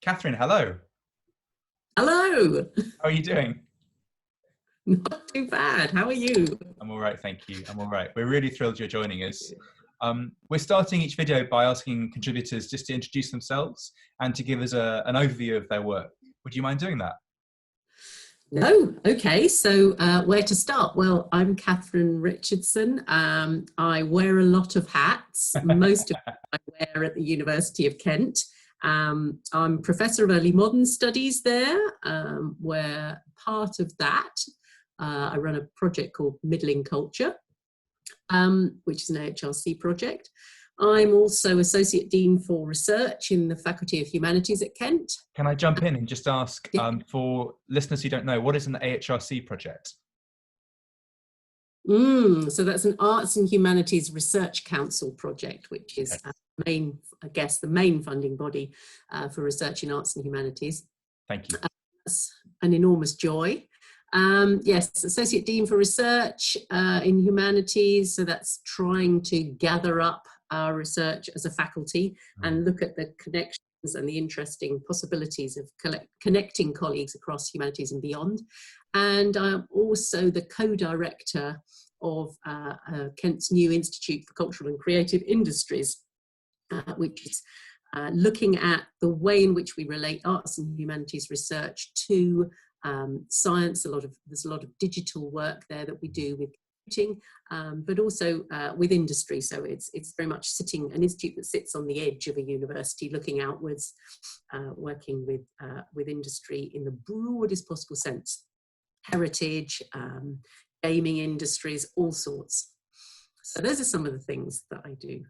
Catherine, hello. Hello. How are you doing? Not too bad. How are you? I'm all right, thank you. I'm all right. We're really thrilled you're joining us. We're starting each video by asking contributors just to introduce themselves and to give us an overview of their work. Would you mind doing that? No. Okay. So where to start? Well, I'm Catherine Richardson. I wear a lot of hats. Most of them I wear at the University of Kent. I'm Professor of Early Modern Studies there, where part of that, I run a project called Middling Culture, which is an AHRC project. I'm also Associate Dean for Research in the Faculty of Humanities at Kent. Can I jump in and just ask, Yeah. for listeners who don't know, what is an AHRC project? So that's an Arts and Humanities Research Council project, which is the main funding body for research in arts and humanities. Thank you. That's an enormous joy. Yes, Associate Dean for Research in Humanities, so that's trying to gather up our research as a faculty and look at the connections and the interesting possibilities of connecting colleagues across humanities and beyond. And I'm also the co-director of Kent's new Institute for Cultural and Creative Industries, which is looking at the way in which we relate arts and humanities research to science. There's a lot of digital work there that we do with computing, but also with industry. So it's very much an institute that sits on the edge of a university, looking outwards, working with industry in the broadest possible sense. Heritage, gaming industries, all sorts. So those are some of the things that I do.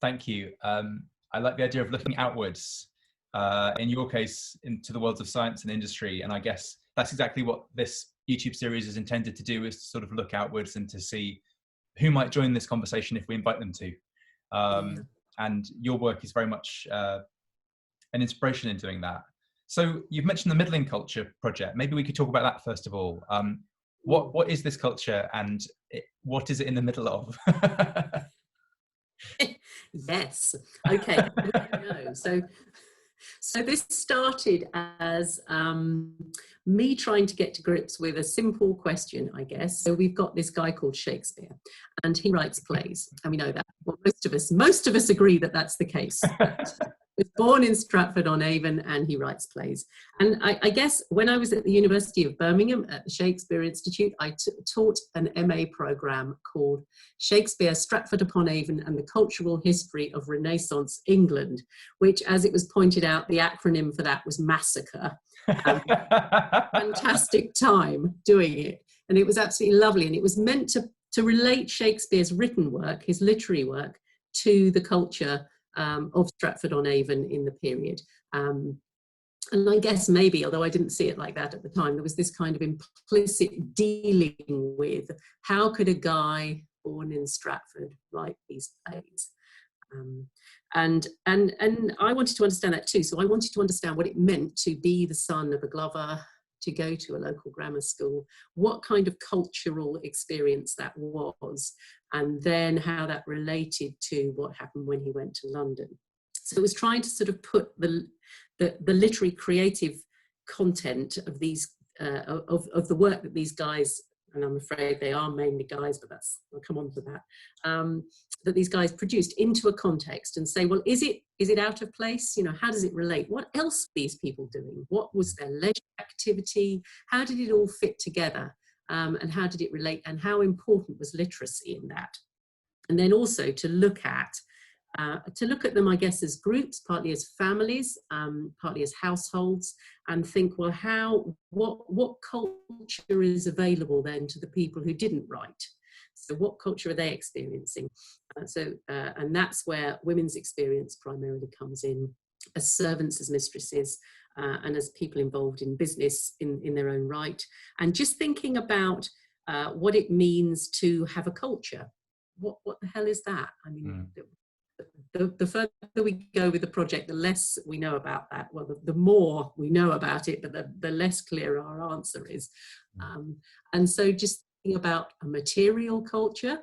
Thank you. I like the idea of looking outwards, in your case, into the worlds of science and industry. And I guess that's exactly what this YouTube series is intended to do, is to sort of look outwards and to see who might join this conversation if we invite them to. And your work is very much an inspiration in doing that. So you've mentioned the Middling Culture project. Maybe we could talk about that first of all. What is this culture and what is it in the middle of? Yes. Okay. So this started as me trying to get to grips with a simple question, I guess. So we've got this guy called Shakespeare, and he writes plays, and we know that. Well, most of us agree that that's the case. He was born in Stratford-on-Avon, and he writes plays. And I guess when I was at the University of Birmingham at the Shakespeare Institute, I taught an MA program called Shakespeare, Stratford-upon-Avon and the Cultural History of Renaissance England, which, as it was pointed out, the acronym for that was Massacre. Fantastic time doing it. And it was absolutely lovely. And it was meant to relate Shakespeare's written work, his literary work, to the culture of Stratford-on-Avon in the period. And I guess maybe, although I didn't see it like that at the time, there was this kind of implicit dealing with how could a guy born in Stratford write these plays? And I wanted to understand that too. So I wanted to understand what it meant to be the son of a glover, to go to a local grammar school, what kind of cultural experience that was, and then how that related to what happened when he went to London. So it was trying to sort of put the literary creative content of these of the work that these guys, and I'm afraid they are mainly guys, but I'll come on to that, that these guys produced into a context and say, well, is it out of place? You know, how does it relate? What else were these people doing? What was their leisure activity? How did it all fit together? And how did it relate? And how important was literacy in that? And then also to look at them, I guess, as groups, partly as families, partly as households, and think, well, what culture is available then to the people who didn't write? So what culture are they experiencing? And that's where women's experience primarily comes in, as servants, as mistresses, and as people involved in business in their own right. And just thinking about what it means to have a culture. What the hell is that? I mean, the further we go with the project, the less we know about that. Well, the more we know about it, but the less clear our answer is. And so just thinking about a material culture,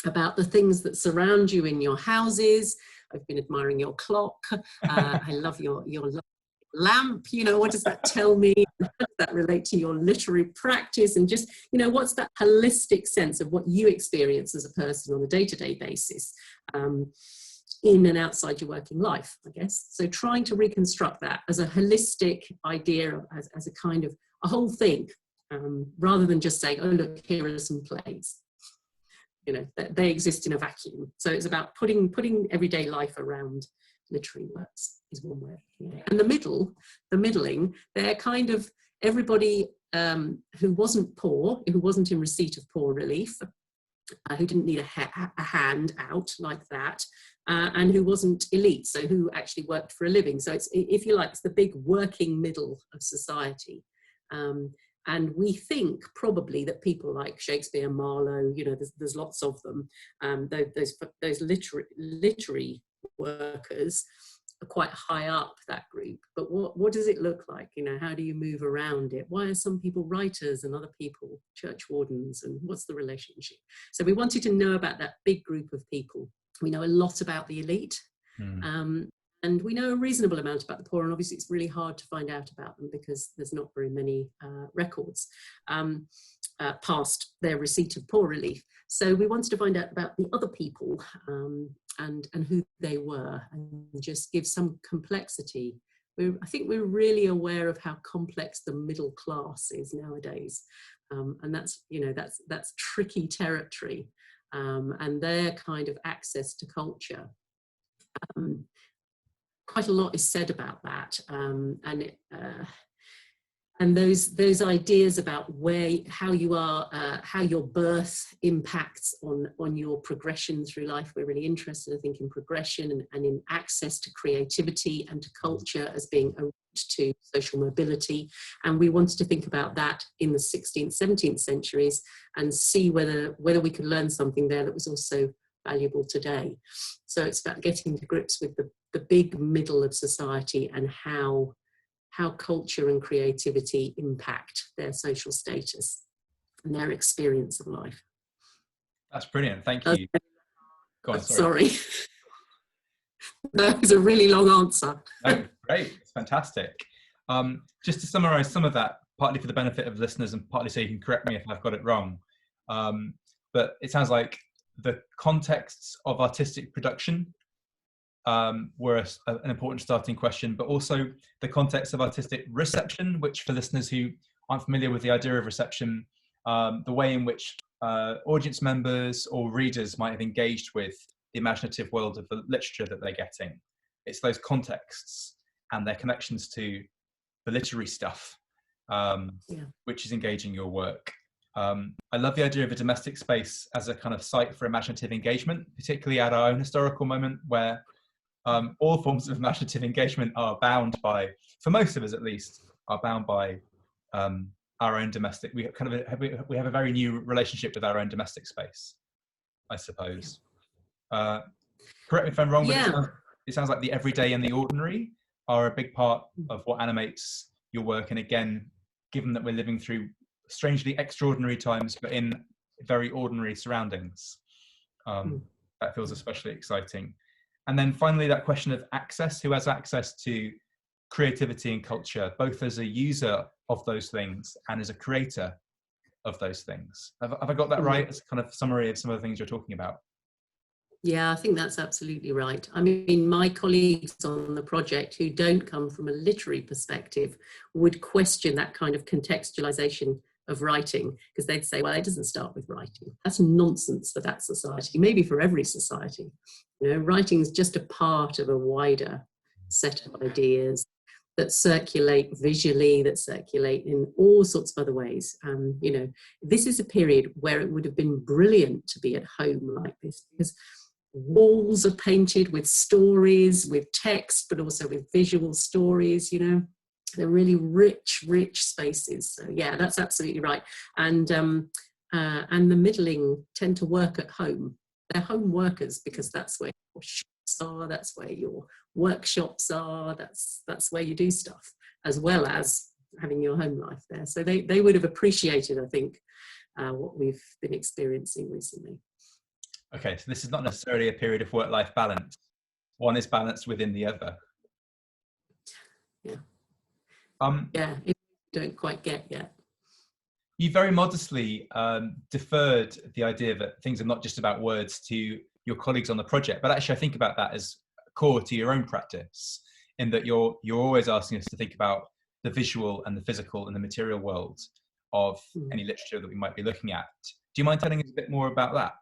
about the things that surround you in your houses. I've been admiring your clock. I love your lamp? You know, what does that tell me? How does that relate to your literary practice? And just, you know, what's that holistic sense of what you experience as a person on a day-to-day basis, in and outside your working life, I guess. So trying to reconstruct that as a holistic idea, as a kind of a whole thing, rather than just saying, oh, look, here are some plays. You know, they exist in a vacuum. So it's about putting everyday life around literary works is one way. And the middling, they're kind of everybody who wasn't poor, who wasn't in receipt of poor relief, who didn't need a hand out like that, and who wasn't elite, so who actually worked for a living. So it's, if you like, it's the big working middle of society. And we think probably that people like Shakespeare, Marlowe, you know, there's lots of them, those literary workers are quite high up that group. But what does it look like? You know, how do you move around it? Why are some people writers and other people churchwardens, and what's the relationship? So we wanted to know about that big group of people. We know a lot about the elite. And we know a reasonable amount about the poor, and obviously it's really hard to find out about them because there's not very many records past their receipt of poor relief. So we wanted to find out about the other people and who they were, and just give some complexity. I think we're really aware of how complex the middle class is nowadays, and that's, you know, that's tricky territory, and their kind of access to culture. Quite a lot is said about that, and those ideas about how you are, how your birth impacts on your progression through life. We're really interested, I think, in progression and in access to creativity and to culture as being a route to social mobility. And we wanted to think about that in the 16th, 17th centuries and see whether we could learn something there that was also valuable today. So it's about getting to grips with the big middle of society and how culture and creativity impact their social status and their experience of life. That's brilliant. Thank you. Go on, sorry. That was a really long answer. No, great. It's fantastic. Just to summarize some of that, partly for the benefit of listeners and partly so you can correct me if I've got it wrong. But it sounds like the contexts of artistic production were an important starting question, but also the context of artistic reception, which for listeners who aren't familiar with the idea of reception, the way in which audience members or readers might have engaged with the imaginative world of the literature that they're getting. It's those contexts and their connections to the literary stuff, which is engaging your work. I love the idea of a domestic space as a kind of site for imaginative engagement, particularly at our own historical moment where all forms of imaginative engagement are bound by, for most of us at least, are bound by our own domestic. We have a very new relationship with our own domestic space, I suppose. Correct me if I'm wrong, but it sounds like the everyday and the ordinary are a big part of what animates your work. And again, given that we're living through strangely extraordinary times, but in very ordinary surroundings, that feels especially exciting. And then finally, that question of access, who has access to creativity and culture, both as a user of those things and as a creator of those things. Have I got that right as a kind of summary of some of the things you're talking about? Yeah, I think that's absolutely right. I mean, my colleagues on the project who don't come from a literary perspective would question that kind of contextualization of writing, because they'd say, well, it doesn't start with writing. That's nonsense for that society, maybe for every society. You know, writing is just a part of a wider set of ideas that circulate visually, that circulate in all sorts of other ways. You know, this is a period where it would have been brilliant to be at home like this, because walls are painted with stories, with text, but also with visual stories, you know. They're really rich spaces. So yeah, that's absolutely right. And the middling tend to work at home. They're home workers because that's where your shops are, that's where your workshops are, that's where you do stuff, as well as having your home life there. So they would have appreciated, I think, what we've been experiencing recently. Okay, so this is not necessarily a period of work-life balance. One is balanced within the other. Yeah. Yeah, it don't quite get yet. You very modestly deferred the idea that things are not just about words to your colleagues on the project, but actually I think about that as core to your own practice, in that you're always asking us to think about the visual and the physical and the material world of any literature that we might be looking at. Do you mind telling us a bit more about that?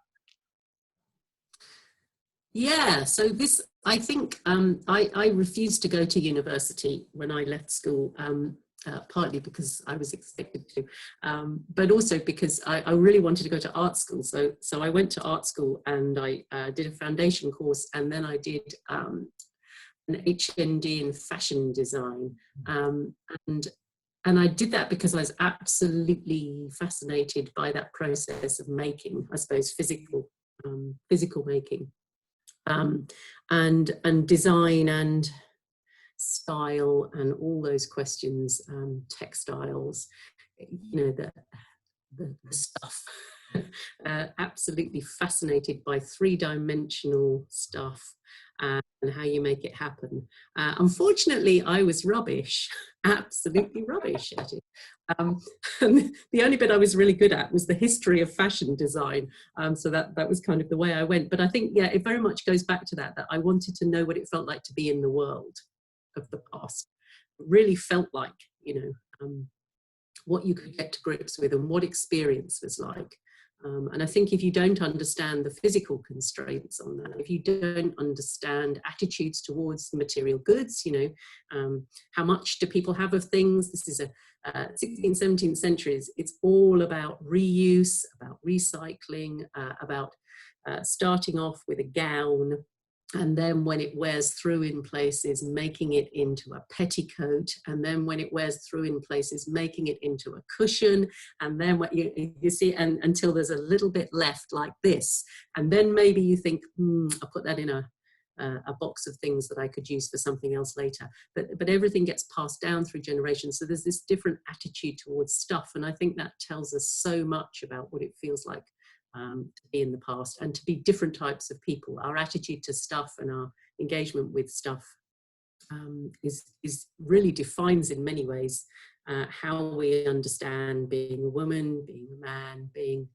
Yeah, so this, I think I refused to go to university when I left school, partly because I was expected to, but also because I really wanted to go to art school. So I went to art school and I did a foundation course, and then I did an HND in fashion design. And I did that because I was absolutely fascinated by that process of making, I suppose, physical making. And design and style and all those questions, textiles, you know, the stuff. Absolutely fascinated by three-dimensional stuff and how you make it happen. Unfortunately, I was rubbish, absolutely rubbish at it. And the only bit I was really good at was the history of fashion design. So that was kind of the way I went. But I think, yeah, it very much goes back to that I wanted to know what it felt like to be in the world of the past. It really felt like, you know, what you could get to grips with and what experience was like. And I think if you don't understand the physical constraints on that, if you don't understand attitudes towards material goods, you know, how much do people have of things? This is a 16th, 17th centuries. It's all about reuse, about recycling, about starting off with a gown, and then when it wears through in places, making it into a petticoat, and then when it wears through in places, making it into a cushion, and then what you see, and until there's a little bit left like this, and then maybe you think, I'll put that in a box of things that I could use for something else later. But everything gets passed down through generations, so there's this different attitude towards stuff, and I think that tells us so much about what it feels like to be in the past and to be different types of people. Our attitude to stuff and our engagement with stuff is really defines in many ways how we understand being a woman, being a man, being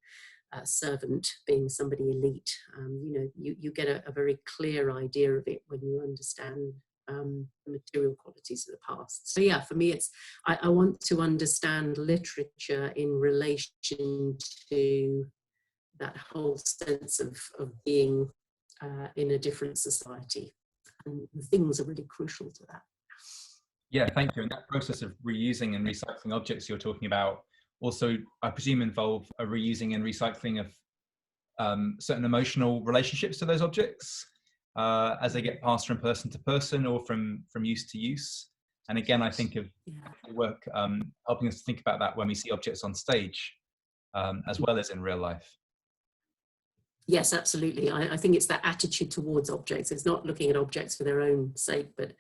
a servant, being somebody elite. You know, you get a very clear idea of it when you understand the material qualities of the past. So yeah, for me, it's I want to understand literature in relation to that whole sense of being in a different society. And things are really crucial to that. Yeah, thank you. And that process of reusing and recycling objects you're talking about also, I presume, involve a reusing and recycling of certain emotional relationships to those objects as they get passed from person to person or from use to use. And again, I think of your work helping us to think about that when we see objects on stage, as well as in real life. Yes, absolutely. I think it's that attitude towards objects. It's not looking at objects for their own sake, but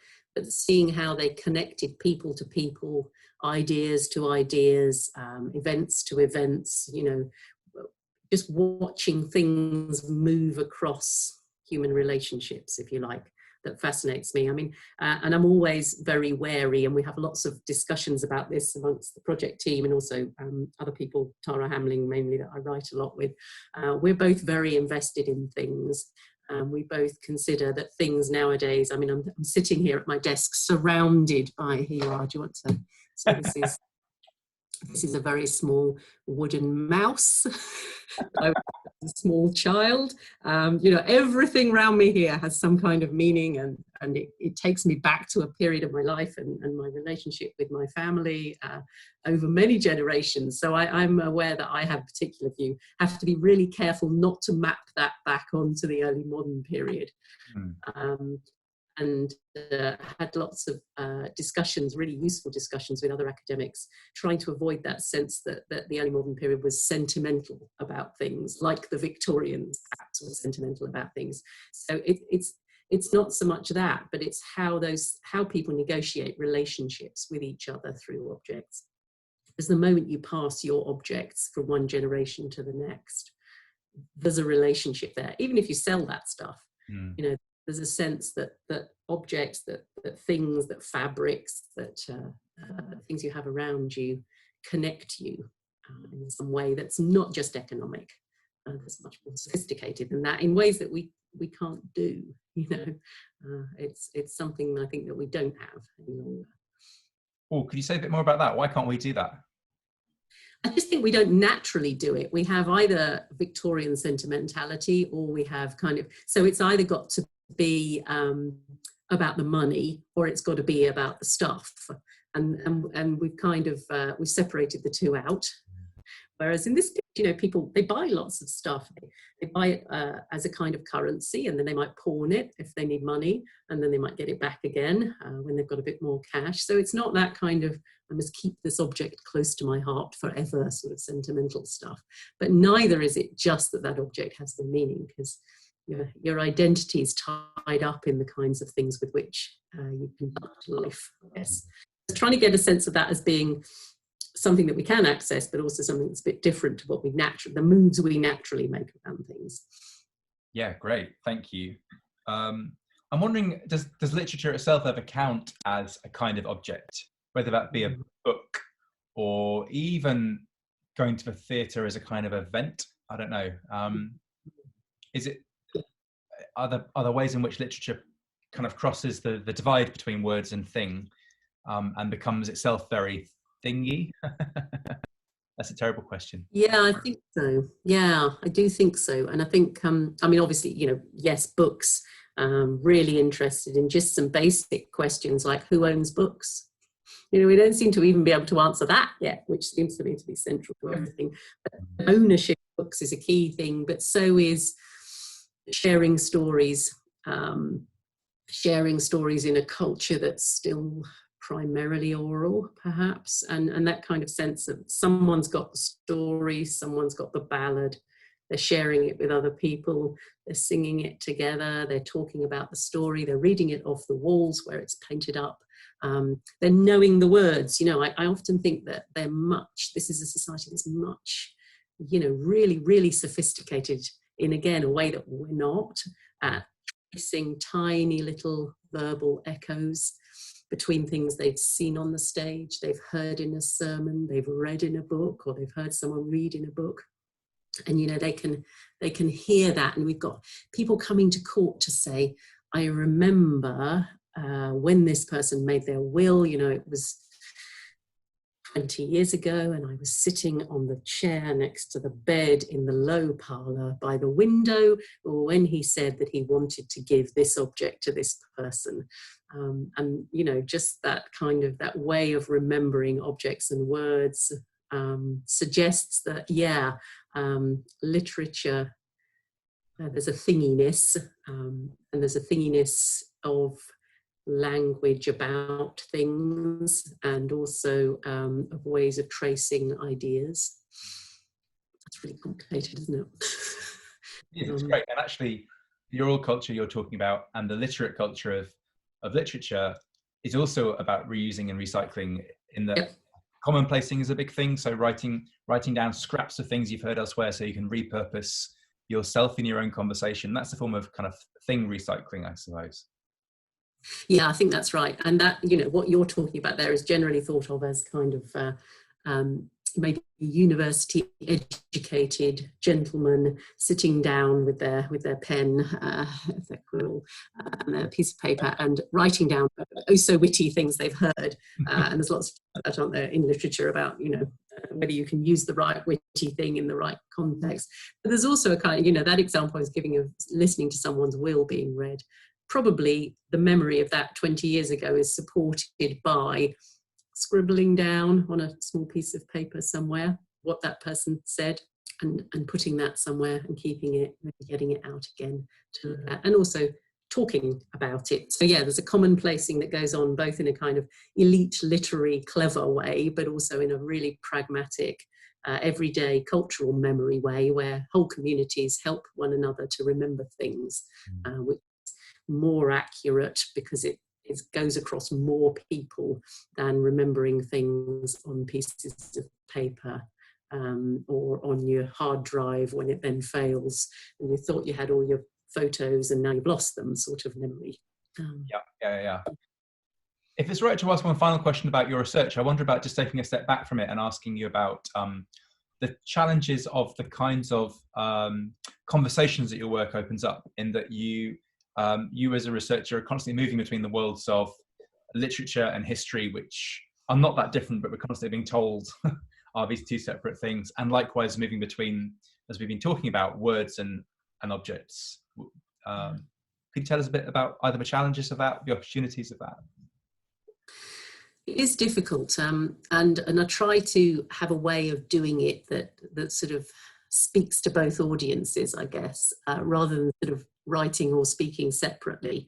seeing how they connected people to people, ideas to ideas, events to events, you know, just watching things move across human relationships, if you like. That fascinates me. I mean, and I'm always very wary, and we have lots of discussions about this amongst the project team and also other people, Tara Hamling mainly, that I write a lot with. We're both very invested in things. We both consider that things nowadays, I mean, I'm sitting here at my desk surrounded by, here you are, do you want to, so this is a very small wooden mouse. I was a small child. You know, everything around me here has some kind of meaning, and it takes me back to a period of my life and my relationship with my family over many generations. So I'm aware that I have a particular view. I have to be really careful not to map that back onto the early modern period. And had lots of discussions, really useful discussions with other academics, trying to avoid that sense that the early modern period was sentimental about things, like the Victorians perhaps were sentimental about things. So it's not so much that, but it's how people negotiate relationships with each other through objects. Because the moment you pass your objects from one generation to the next, there's a relationship there. Even if you sell that stuff, you know, there's a sense that objects, that things, that fabrics, that things you have around you connect you in some way that's not just economic. That's much more sophisticated than that in ways that we can't do. It's something I think that we don't have any longer. Oh, could you say a bit more about that? Why can't we do that? I just think we don't naturally do it. We have either Victorian sentimentality, or we have so it's either got to be about the money, or it's got to be about the stuff. And we've we've separated the two out. Whereas in this, people, they buy lots of stuff. They buy it as a kind of currency, and then they might pawn it if they need money, and then they might get it back again when they've got a bit more cash. So it's not that kind of, I must keep this object close to my heart forever sort of sentimental stuff. But neither is it just that object has the meaning, because your identity is tied up in the kinds of things with which you conduct life. Yes. So trying to get a sense of that as being something that we can access, but also something that's a bit different to what the moods we naturally make around things. Yeah, great, thank you. I'm wondering, does literature itself ever count as a kind of object, whether that be a book or even going to the theatre as a kind of event? I don't know. Are there ways in which literature kind of crosses the divide between words and thing, and becomes itself very thingy? That's a terrible question. Yeah, I think so. Yeah, I do think so. And I think, obviously, yes, books, really interested in just some basic questions like who owns books? We don't seem to even be able to answer that yet, which seems to me to be central to everything. But ownership of books is a key thing, but so is sharing stories in a culture that's still primarily oral, perhaps, and that kind of sense of someone's got the story, someone's got the ballad, they're sharing it with other people, they're singing it together, they're talking about the story, they're reading it off the walls where it's painted up, they're knowing the words. I often think that this is a society that's much, really, really sophisticated in, again, a way that we're not, at tracing tiny little verbal echoes between things they've seen on the stage, they've heard in a sermon, they've read in a book, or they've heard someone read in a book. And, they can hear that. And we've got people coming to court to say, I remember when this person made their will, it was 20 years ago, and I was sitting on the chair next to the bed in the low parlour by the window when he said that he wanted to give this object to this person. And, just that kind of, that way of remembering objects and words suggests that, literature, there's a thinginess, and there's a thinginess of language about things, and also of ways of tracing ideas. That's really complicated, isn't it? Yeah, it's great. And actually, the oral culture you're talking about and the literate culture of literature is also about reusing and recycling, in that commonplacing is a big thing. So writing down scraps of things you've heard elsewhere so you can repurpose yourself in your own conversation. That's a form of kind of thing recycling, I suppose. Yeah, I think that's right. And that, what you're talking about there is generally thought of as kind of maybe university educated gentlemen sitting down with their pen, their quill, and their piece of paper, and writing down oh so witty things they've heard. And there's lots of that, aren't there, in literature about, whether you can use the right witty thing in the right context. But there's also a kind of, that example I was giving of listening to someone's will being read. Probably the memory of that 20 years ago is supported by scribbling down on a small piece of paper somewhere what that person said, and putting that somewhere and keeping it, getting it out again to look at, and also talking about it. So yeah, there's a commonplacing that goes on both in a kind of elite literary clever way, but also in a really pragmatic everyday cultural memory way, where whole communities help one another to remember things, which is more accurate because it goes across more people than remembering things on pieces of paper or on your hard drive when it then fails and you thought you had all your photos and now you've lost them sort of memory. Yeah. If it's right to ask one final question about your research, I wonder about just taking a step back from it and asking you about the challenges of the kinds of conversations that your work opens up, in that you as a researcher are constantly moving between the worlds of literature and history, which are not that different, but we're constantly being told are these two separate things, and likewise moving between, as we've been talking about, words and objects. Could you tell us a bit about either the challenges of that, the opportunities of that? It is difficult, and I try to have a way of doing it that sort of speaks to both audiences, I guess, rather than sort of writing or speaking separately.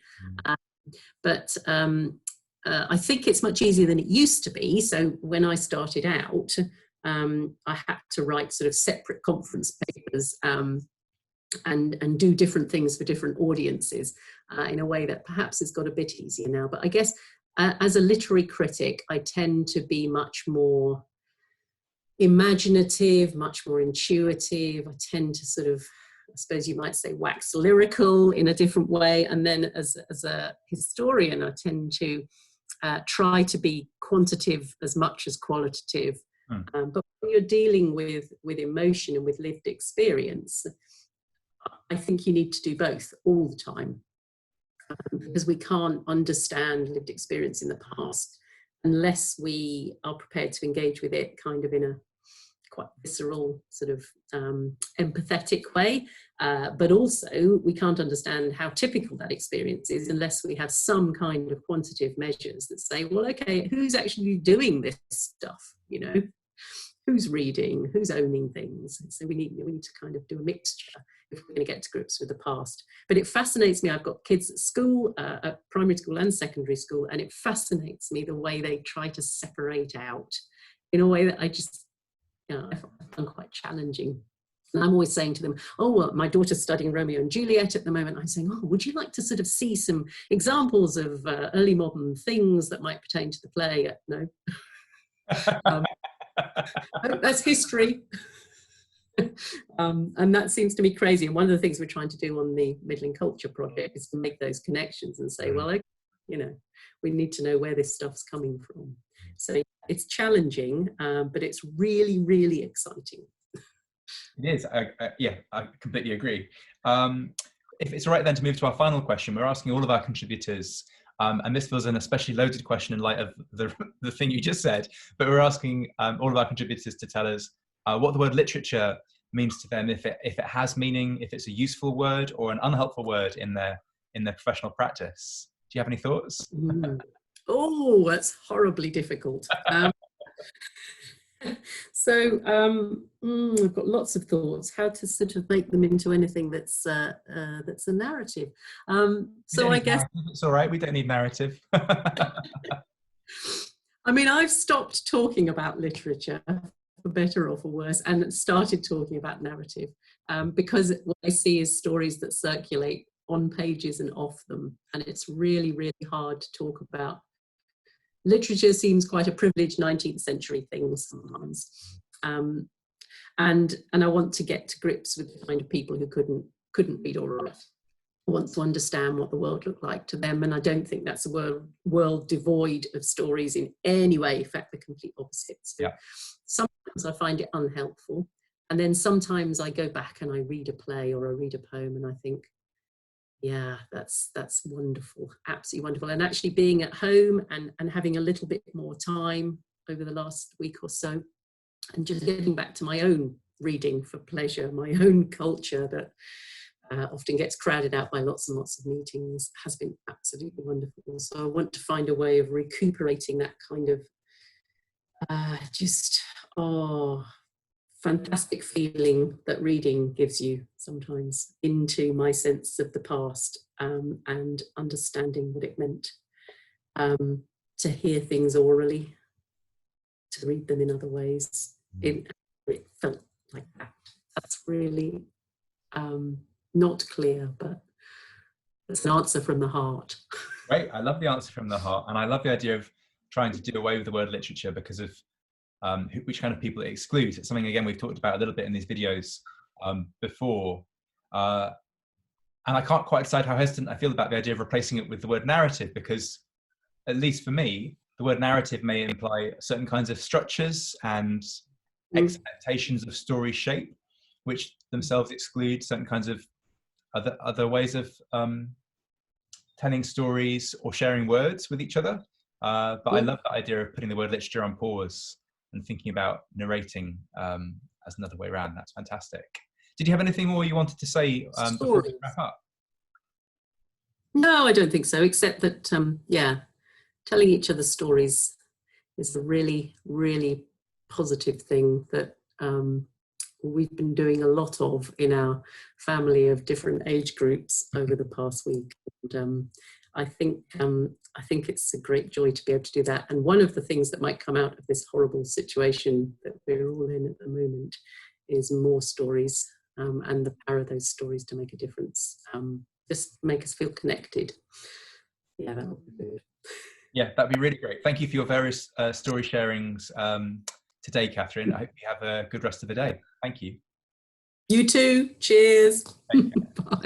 But I think it's much easier than it used to be. So when I started out, I had to write sort of separate conference papers and do different things for different audiences in a way that perhaps has got a bit easier now. But I guess as a literary critic, I tend to be much more imaginative, much more intuitive. I tend to sort of, I suppose you might say, wax lyrical in a different way. And then as a historian, I tend to try to be quantitative as much as qualitative. But when you're dealing with emotion and with lived experience, I think you need to do both all the time, because we can't understand lived experience in the past unless we are prepared to engage with it kind of in a quite visceral, sort of empathetic way. But also we can't understand how typical that experience is unless we have some kind of quantitative measures that say, well, okay, who's actually doing this stuff? You know, who's reading, who's owning things? So we need to kind of do a mixture if we're going to get to grips with the past. But it fascinates me. I've got kids at school, at primary school and secondary school, and it fascinates me the way they try to separate out in a way that I just, I find quite challenging. And I'm always saying to them, oh, well, my daughter's studying Romeo and Juliet at the moment. I'm saying, oh, would you like to sort of see some examples of early modern things that might pertain to the play? No. That's history. And that seems to me crazy. And one of the things we're trying to do on the Middling Culture Project is to make those connections and say, well, we need to know where this stuff's coming from. So it's challenging, but it's really, really exciting. It is. I completely agree. If it's all right then to move to our final question, we're asking all of our contributors, and this was an especially loaded question in light of the thing you just said, but we're asking all of our contributors to tell us what the word literature means to them, if it has meaning, if it's a useful word or an unhelpful word in their professional practice. Do you have any thoughts? Oh, that's horribly difficult. So I've got lots of thoughts how to sort of make them into anything that's a narrative. So I guess narrative. It's all right. We don't need narrative. I mean, I've stopped talking about literature, for better or for worse, and started talking about narrative because what I see is stories that circulate on pages and off them, and it's really, really hard to talk about. Literature seems quite a privileged 19th century thing sometimes, and I want to get to grips with the kind of people who couldn't read or write. I want to understand what the world looked like to them, and I don't think that's a world devoid of stories in any way. In fact, the complete opposite. So sometimes I find it unhelpful, and then sometimes I go back and I read a play or I read a poem and I think, yeah, that's wonderful, absolutely wonderful. And actually being at home and having a little bit more time over the last week or so, and just getting back to my own reading for pleasure, my own culture that often gets crowded out by lots and lots of meetings, has been absolutely wonderful. So I want to find a way of recuperating that kind of fantastic feeling that reading gives you sometimes into my sense of the past, and understanding what it meant to hear things orally, to read them in other ways. It felt like that. That's really not clear, but it's an answer from the heart. Great. I love the answer from the heart, and I love the idea of trying to do away with the word literature because of which kind of people it excludes. It's something, again, we've talked about a little bit in these videos before. And I can't quite decide how hesitant I feel about the idea of replacing it with the word narrative, because at least for me, the word narrative may imply certain kinds of structures and expectations of story shape, which themselves exclude certain kinds of other ways of telling stories or sharing words with each other. But I love the idea of putting the word literature on pause and thinking about narrating as another way around. That's fantastic. Did you have anything more you wanted to say before we wrap up? No, I don't think so, except that, yeah, telling each other stories is a really, really positive thing that we've been doing a lot of in our family of different age groups over the past week. And I think it's a great joy to be able to do that. And one of the things that might come out of this horrible situation that we're all in at the moment is more stories, and the power of those stories to make a difference. Just make us feel connected. Yeah, that would be good. Yeah, that'd be really great. Thank you for your various story sharings today, Catherine. I hope you have a good rest of the day. Thank you. You too. Cheers. Bye.